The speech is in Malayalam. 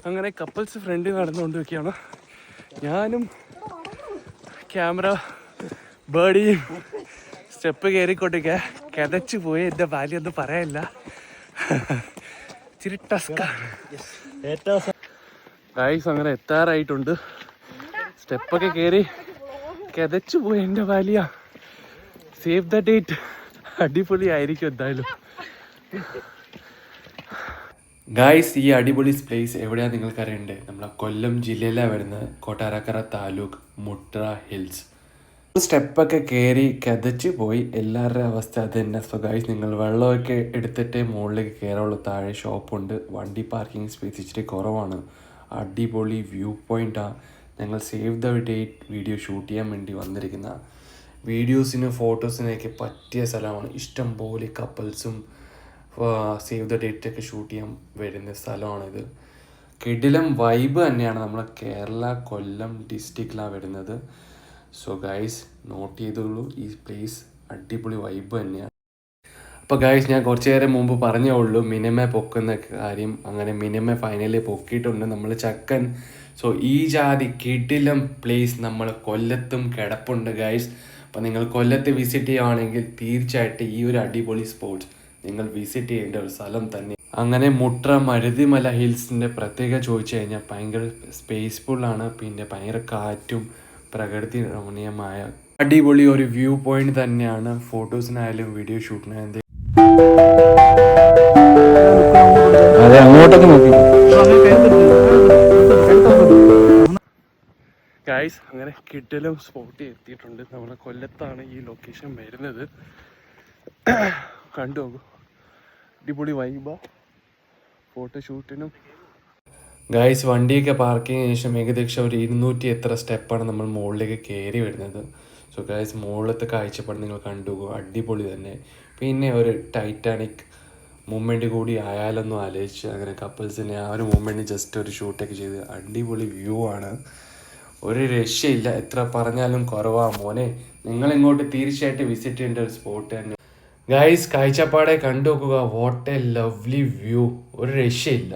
അങ്ങനെ കപ്പിൾസ് ഫ്രണ്ട് നടന്നുകൊണ്ടിരിക്കുകയാണ്. ഞാനും ക്യാമറ ബേഡിയും സ്റ്റെപ്പ് കയറിക്കൊണ്ടിരിക്കുക. കിതച്ചു പോയി. എൻ്റെ ബാല്യൊന്നും പറയാനില്ല. ഇച്ചിരി ടസ്കാണ്. ഗൈസ് അങ്ങനെ എത്താറായിട്ടുണ്ട്. സ്റ്റെപ്പൊക്കെ കയറി കിതച്ചു പോയി എൻ്റെ ബാല്യ. Save the date. അടിപൊളി ആയിരിക്കും എന്തായാലും. ഗായ്സ്, ഈ അടിപൊളി പ്ലേസ് എവിടെയാണ് നിങ്ങൾക്ക് അറിയണ്ടേ? നമ്മളെ കൊല്ലം ജില്ലയിലാണ് വരുന്നത്. കൊട്ടാരക്കര താലൂക്ക്, മുട്ട്ര ഹിൽസ്. സ്റ്റെപ്പൊക്കെ കയറി കിതച്ച് പോയി. എല്ലാവരുടെ അവസ്ഥ അത് തന്നെ. സോ ഗായ്സ്, നിങ്ങൾ വെള്ളമൊക്കെ എടുത്തിട്ട് മുകളിലേക്ക് കയറുള്ളൂ. താഴെ ഷോപ്പുണ്ട്. വണ്ടി പാർക്കിംഗ് സ്പേസ് ഇച്ചിരി കുറവാണ്. അടിപൊളി വ്യൂ പോയിൻ്റാണ്. ഞങ്ങൾ save the date video shoot ചെയ്യാൻ വേണ്ടി വന്നിരിക്കുന്ന വീഡിയോസിനും ഫോട്ടോസിനൊക്കെ പറ്റിയ സ്ഥലമാണ്. ഇഷ്ടം പോലെ കപ്പിൾസും സേവ് ദ ഡേറ്റൊക്കെ ഷൂട്ട് ചെയ്യാൻ വരുന്ന സ്ഥലമാണിത്. കിടിലം വൈബ് തന്നെയാണ്. നമ്മളെ കേരള കൊല്ലം ഡിസ്ട്രിക്റ്റിലാണ് വരുന്നത്. സോ ഗൈസ്, നോട്ട് ചെയ്തോളൂ, ഈ പ്ലേസ് അടിപൊളി വൈബ് തന്നെയാണ്. അപ്പോൾ ഗൈസ്, ഞാൻ കുറച്ച് നേരം മുമ്പ് പറഞ്ഞേ ഉള്ളൂ മിനിമ പൊക്കുന്ന കാര്യം. അങ്ങനെ മിനിമ ഫൈനലി പൊക്കിയിട്ടുണ്ട് നമ്മൾ ചക്കൻ. സോ ഈ ജാതി കിടിലം പ്ലേസ് നമ്മൾ കൊല്ലത്തും കിടപ്പുണ്ട് ഗൈസ്. അപ്പോൾ നിങ്ങൾ കൊല്ലത്ത് വിസിറ്റ് ചെയ്യുകയാണെങ്കിൽ തീർച്ചയായിട്ടും ഈ ഒരു അടിപൊളി സ്പോട്ട് നിങ്ങൾ വിസിറ്റ് ചെയ്യേണ്ട ഒരു സ്ഥലം തന്നെ. അങ്ങനെ മുട്ട്ര മരുതിമല ഹിൽസിൻ്റെ പ്രത്യേകം ചോദിച്ചു കഴിഞ്ഞാൽ ഭയങ്കര സ്പേസ്ഫുള്ളാണ്. പിന്നെ ഭയങ്കര കാറ്റും പ്രകൃതി രമണീയമായ അടിപൊളി ഒരു വ്യൂ പോയിന്റ് തന്നെയാണ്. ഫോട്ടോസിനായാലും വീഡിയോ ഷൂട്ടിനായാലും. ഗൈസ്, അങ്ങനെ കിടിലം സ്പോട്ടിൽ എത്തിയിട്ടുണ്ട്. നമ്മുടെ കൊല്ലത്താണ് ഈ ലൊക്കേഷൻ വരുന്നത്. കണ്ടു നോക്കൂ, അടിപൊളി വൈബാ ഫോട്ടോഷൂട്ടിനും. ഗൈസ്, വണ്ടിയൊക്കെ പാർക്കിങ്ങിന് ശേഷം ഏകദേശം ഒരു 200 എത്ര സ്റ്റെപ്പാണ് നമ്മൾ മുകളിലേക്ക് കയറി വരുന്നത്. സോ ഗൈസ്, മുകളിലത്തെ കാഴ്ചപ്പാട് നിങ്ങൾ കണ്ടു. അടിപൊളി തന്നെ. പിന്നെ ഒരു ടൈറ്റാനിക് മൂമെൻ്റ് കൂടി ആയാലൊന്നും ആലോചിച്ച് അങ്ങനെ കപ്പിൾസിനെ ആ ഒരു മൂമെൻറ്റ് ജസ്റ്റ് ഒരു ഷൂട്ടൊക്കെ ചെയ്ത് അടിപൊളി വ്യൂ ആണ്. ഒരു രക്ഷയില്ല. എത്ര പറഞ്ഞാലും കുറവാണ് മോനെ. നിങ്ങളിങ്ങോട്ട് തീർച്ചയായിട്ടും വിസിറ്റ് ചെയ്യേണ്ട ഒരു സ്പോട്ട് തന്നെ. ഗൈസ്, കാഴ്ചപ്പാടെ കണ്ടു നോക്കുക. What A lovely view. ഒരു രക്ഷയില്ല.